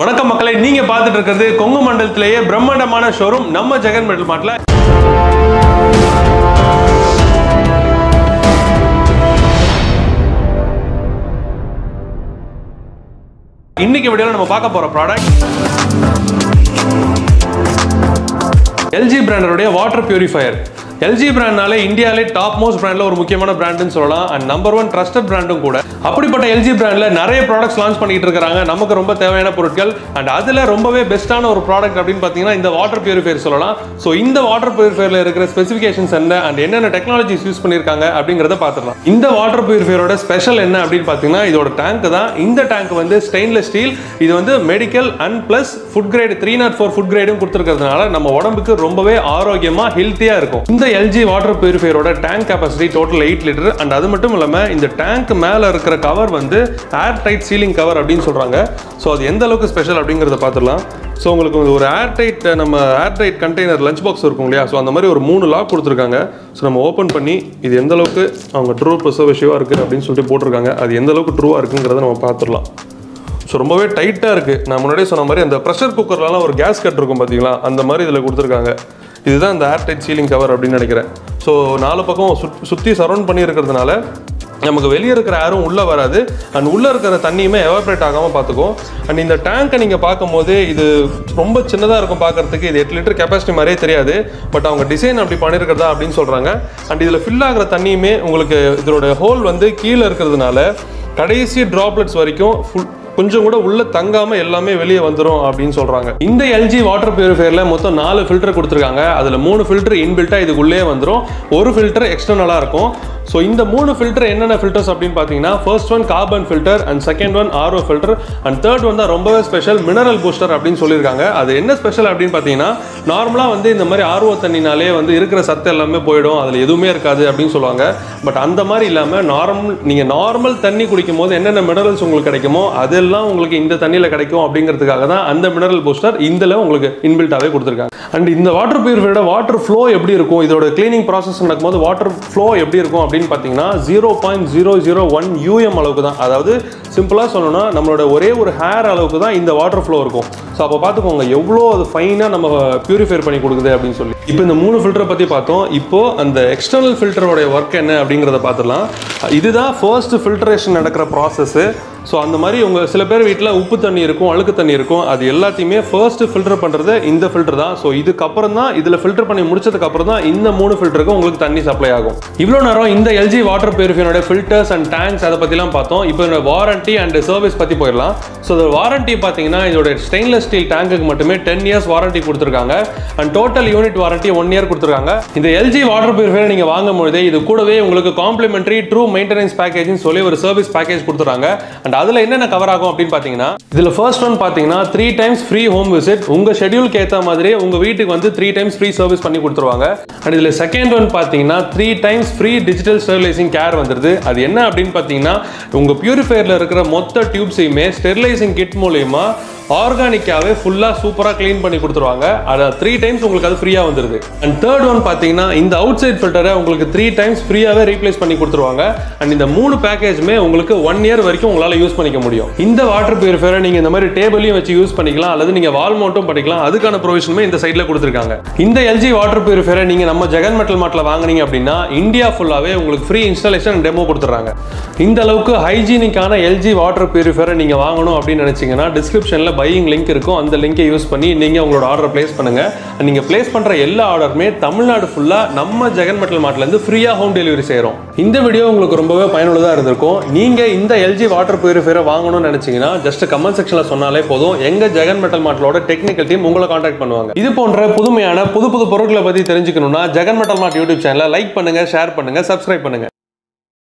வணக்கம் மக்களே, நீங்க பார்த்துட்டு இருக்கிறது கொங்கு மண்டலத்திலேயே பிரம்மாண்டமான ஷோரூம் நம்ம ஜெகன் மெட்டல் மார்ட்ல. இன்னைக்கு வீடியோல நம்ம பார்க்க போற ப்ராடக்ட் LG பிராண்டோட வாட்டர் பியூரிஃபையர். LG பிராண்ட்னாலே இந்தியாவிலே டாப் மோஸ்ட் பிராண்ட்ல ஒரு முக்கியமான பிராண்ட்னு சொல்லலாம். அண்ட் நம்பர் 1 ட்ரஸ்டட் பிராண்டும் கூட. அப்படிப்பட்ட LG பிராண்ட்ல நிறைய ப்ராடக்ட்ஸ் லான்ச் பண்ணிட்டு இருக்காங்க. நமக்கு ரொம்ப தேவையான பொருட்கள். அண்ட் அதுல ரொம்பவே பெஸ்டான ஒரு ப்ராடக்ட் அப்படின்னு பார்த்தீங்கன்னா இந்த வாட்டர் பியூரிஃபையர் சொல்லலாம். ஸோ இந்த வாட்டர் பியூரிஃபையர்ல இருக்கிற ஸ்பெசிஃபிகேஷன்ஸ் என்ன அண்ட் என்னென்ன டெக்னாலஜிஸ் யூஸ் பண்ணியிருக்காங்க அப்படிங்கிறத பார்த்துடலாம். இந்த வாட்டர் பியூரிஃபையரோட ஸ்பெஷல் என்ன அப்படின்னு பார்த்தீங்கன்னா இதோட டேங்க் தான். இந்த டேங்க் வந்து ஸ்டெயின்லெஸ் ஸ்டீல். இது வந்து medical and plus food grade 304 food கிரேடும் கொடுத்துருக்கிறதுனால நம்ம உடம்புக்கு ரொம்பவே ஆரோக்கியமா ஹெல்த்தியா இருக்கும். இந்த LG வாட்டர் பியூரிஃபையரோட tank capacity total 8 litre. And அது மட்டும் இல்லாம இந்த டேங்க் மேல இருக்கிற கவர் வந்து ஏர் டைட் சீலிங் கவர் அப்படின்னு சொல்றாங்க. ஸோ அது எந்த அளவுக்கு ஸ்பெஷல் அப்படிங்கிறத பார்த்துடலாம். ஸோ உங்களுக்கு ஒரு air tight container lunch box இருக்கும் இல்லையா? ஸோ அந்த மாதிரி ஒரு 3 லாக் கொடுத்துருக்காங்க. ஸோ நம்ம ஓப்பன் பண்ணி இது எந்த அளவுக்கு அவங்க ட்ரூ ப்ரிசர்வேட்டிவாக இருக்குது அப்படின்னு சொல்லிட்டு போட்டிருக்காங்க. அது எந்த அளவுக்கு ட்ரூவாக இருக்குங்கிறத நம்ம பார்த்துடலாம். ஸோ ரொம்பவே டைட்டாக இருக்குது. நான் முன்னாடியே சொன்ன மாதிரி அந்த ப்ரெஷர் குக்கர்லாம் ஒரு கேஸ் கட் இருக்கும் பார்த்தீங்களா, அந்த மாதிரி இதில் கொடுத்துருக்காங்க. இதுதான் இந்த ஏர் டைட் சீலிங் கவர் அப்படின்னு நினைக்கிறேன். ஸோ 4 பக்கம் சுற்றி சரௌண்ட் பண்ணி இருக்கிறதுனால நமக்கு வெளியே இருக்கிற ஏரும் உள்ளே வராது. அண்ட் உள்ளே இருக்கிற தண்ணியுமே எவாப்ரேட் ஆகாமல் பார்த்துக்கும். அண்ட் இந்த டேங்கை நீங்கள் பார்க்கும்போது இது ரொம்ப சின்னதாக இருக்கும் பார்க்குறதுக்கு. இது 8 லிட்டர் கெப்பாசிட்டி மாதிரியே தெரியாது. பட் அவங்க டிசைன் அப்படி பண்ணியிருக்கிறதா அப்படின்னு சொல்கிறாங்க. அண்ட் இதில் ஃபில் ஆகிற தண்ணியுமே உங்களுக்கு இதோட ஹோல் வந்து கீழே இருக்கிறதுனால கடைசி ட்ராப்லெட்ஸ் வரைக்கும் கொஞ்சம் கூட உள்ள தங்காம எல்லாமே வெளியே வந்துடும் அப்படின்னு சொல்றாங்க. இந்த LG வாட்டர் பியூரிஃபையர்ல மொத்தம் 4 ஃபில்டர் கொடுத்துருக்காங்க. அதுல 3 ஃபில்டர் இன்பில்ட்டா இதுக்குள்ளே வந்துடும். ஒரு ஃபில்டர் எக்ஸ்டர்னலா இருக்கும். ஸோ இந்த 3 ஃபில்டர் என்னென்ன ஃபில்டர்ஸ் அப்படின்னு பார்த்தீங்கன்னா first one carbon filter and second one RO filter and third one தான் ரொம்பவே ஸ்பெஷல் மினரல் பூஸ்டர் அப்படின்னு சொல்லியிருக்காங்க. அது என்ன ஸ்பெஷல் அப்படின்னு பார்த்தீங்கன்னா நார்மலாக வந்து இந்த மாதிரி RO தண்ணினாலே வந்து இருக்கிற சத்து எல்லாமே போயிடும், அதில் எதுவுமே இருக்காது அப்படின்னு சொல்லுவாங்க. பட் அந்த மாதிரி இல்லாமல் நீங்கள் நார்மல் தண்ணி குடிக்கும் போது என்னென்ன மினரல்ஸ் உங்களுக்கு கிடைக்குமோ அதெல்லாம் உங்களுக்கு இந்த தண்ணியில் கிடைக்கும் அப்படிங்கிறதுக்காக தான் அந்த மினரல் பூஸ்டர் இதில் உங்களுக்கு இன்பில்ட்டாகவே கொடுத்துருக்காங்க. அண்ட் இந்த வாட்டர் பியூரிஃபையரோட வாட்டர் ஃப்ளோ எப்படி இருக்கும், இதோட கிளீனிங் ப்ராசஸ் நடக்கும்போது வாட்டர் ஃப்ளோ எப்படி இருக்கும் அப்படின்னு பார்த்தீங்கன்னா 0.001 UM அளவுக்கு தான். அதாவது சிம்பிளாக சொல்லணும்னா நம்மளோட ஒரே ஒரு ஹேர் அளவுக்கு தான் இந்த வாட்டர் ஃப்ளோ இருக்கும். ஸோ அப்போ பார்த்துக்கோங்க எவ்வளோ அது ஃபைனாக நம்ம பியூரிஃபை பண்ணி கொடுக்குது அப்படின்னு சொல்லி. இப்போ இந்த 3 ஃபில்டரை பற்றி பார்த்தோம். இப்போ அந்த எக்ஸ்டர்னல் ஃபில்டரோடைய ஒர்க் என்ன அப்படிங்கிறத பார்த்துடலாம். இதுதான் ஃபர்ஸ்ட் ஃபில்ட்ரேஷன் நடக்கிற ப்ராசஸ்ஸு. ஸோ அந்த மாதிரி உங்கள் சில பேர் வீட்டில் உப்பு தண்ணி இருக்கும், அழுக்கு தண்ணி இருக்கும். அது எல்லாத்தையுமே ஃபர்ஸ்ட் ஃபில்டர் பண்ணுறது இந்த ஃபில்டர் தான். ஸோ இதுக்கப்புறம் தான் இதில் ஃபில்டர் பண்ணி முடிச்சதுக்கப்புறம் தான் இந்த 3 ஃபில்டருக்கு உங்களுக்கு தண்ணி சப்ளை ஆகும். இவ்வளோ நேரம் இந்த LG வாட்டர் பியூரிஃபையரோட ஃபில்டர்ஸ் அண்ட் டேங்க்ஸ் அதை பற்றிலாம் பார்த்தோம். இப்போ இதோட வாரண்டி அண்ட் சர்வீஸ் பற்றி போயிடலாம். ஸோ இதோட வாரண்டி பார்த்தீங்கன்னா இதோட ஸ்டெயின்லெஸ் ஸ்டீல் டேங்குக்கு மட்டுமே 10 இயர்ஸ் வாரண்டி கொடுத்துருக்காங்க. And total unit warranty 1 year கொடுத்துருக்காங்க. இந்த LG வாட்டர் பியூரிஃபையர் நீங்கள் வாங்கும்போது இது கூடவே உங்களுக்கு காம்ப்ளிமெண்டரி ட்ரூ மெயின்டெனன்ஸ் பேக்கேஜ்னு சொல்லி ஒரு சர்வீஸ் பேக்கேஜ் கொடுத்துறாங்க. அண்ட் அதுல என்னென்ன கவர் ஆகும் அப்படின்னு பார்த்தீங்கன்னா இதுல ஃபர்ஸ்ட் ஒன் பார்த்தீங்கன்னா 3 டைம்ஸ் ஃப்ரீ ஹோம் விசிட். உங்க ஷெட்யூலுக்கு ஏற்ற மாதிரி உங்க வீட்டுக்கு வந்து 3 டைம்ஸ் ஃப்ரீ சர்வீஸ் பண்ணி கொடுத்துருவாங்க. அண்ட் இதுல செகண்ட் ஒன் பார்த்தீங்கன்னா 3 times free digital sterilising care வந்துருது. அது என்ன அப்படின்னு பார்த்தீங்கன்னா உங்க பியூரிஃபையர்ல இருக்கிற மொத்த டியூப்ஸையுமே ஸ்டெரிலைசிங் கிட் மூலமா ஆர்கானிக்காவே ஃபுல்லா சூப்பரா க்ளீன் பண்ணி கொடுத்துருவாங்க. அது 3 டைம்ஸ் உங்களுக்கு அது ஃப்ரீயா வந்துருது. அண்ட் தேர்ட் ஒன் பார்த்தீங்கன்னா இந்த அவுட் சைட் ஃபில்டரை உங்களுக்கு 3 டைம்ஸ் ஃப்ரீயாவே ரீப்ளேஸ் பண்ணி கொடுத்துருவாங்க. அண்ட் இந்த 3 பேக்கேஜுமே உங்களுக்கு 1 இயர் வரைக்கும் உங்களால யூஸ் பண்ணிக்க முடியும். இந்த வாட்டர் பியூரிஃபையரை நீங்க இந்த மாதிரி டேபிளையும் வச்சு யூஸ் பண்ணிக்கலாம், அல்லது நீங்க வால் மவுண்ட்டும் பண்ணிக்கலாம். அதுக்கான ப்ரொவிஷனுமே இந்த சைட்ல கொடுத்துருக்காங்க. இந்த LG வாட்டர் பியூரிஃபையரை நீங்க நம்ம ஜெகன் மெட்டல் மார்ட்ல வாங்குனீங்க அப்படின்னா இந்தியா ஃபுல்லாவே உங்களுக்கு ஃப்ரீ இன்ஸ்டாலேஷன் டெமோ கொடுத்துறாங்க. இந்த அளவுக்கு ஹைஜீனிக்கான LG வாட்டர் பியூரிஃபையரை நீங்க வாங்கணும் அப்படின்னு நினைச்சீங்கன்னா டிஸ்கிரிப்ஷன்ல பையிங் லிங்க் இருக்கும். அந்த லிங்கை யூஸ் பண்ணி நீங்க உங்களோட ஆர்டர் பிளேஸ் பண்ணுங்க. நீங்க பிளேஸ் பண்ற எல்லா ஆர்டருமே தமிழ்நாடு ஃபுல்லா நம்ம ஜெகன் மெட்டல் மார்ட்ல இருந்து ஃப்ரீயா ஹோம் டெலிவரி செய்றோம். இந்த வீடியோ உங்களுக்கு ரொம்பவே பயனுள்ளதா இருந்திருக்கும். நீங்க இந்த LG வாட்டர் பியூரிஃபையரை வாங்கணும்னு நினைச்சீங்கன்னா ஜஸ்ட் கமெண்ட் செக்ஷன்ல சொன்னாலே போதும். எங்க ஜெகன் மெட்டல் மார்ட்லோட டெக்னிக்கல் டீம் உங்களை கான்டாக்ட் பண்ணுவாங்க. இது போன்ற புதுமையான புது பொருட்களை பத்தி தெரிஞ்சுக்கணும்னா ஜெகன் மெட்டல் மார்ட் யூடியூப் சேனலை லைக் பண்ணுங்க, ஷேர் பண்ணுங்க, சப்ஸ்கிரைப் பண்ணுங்க.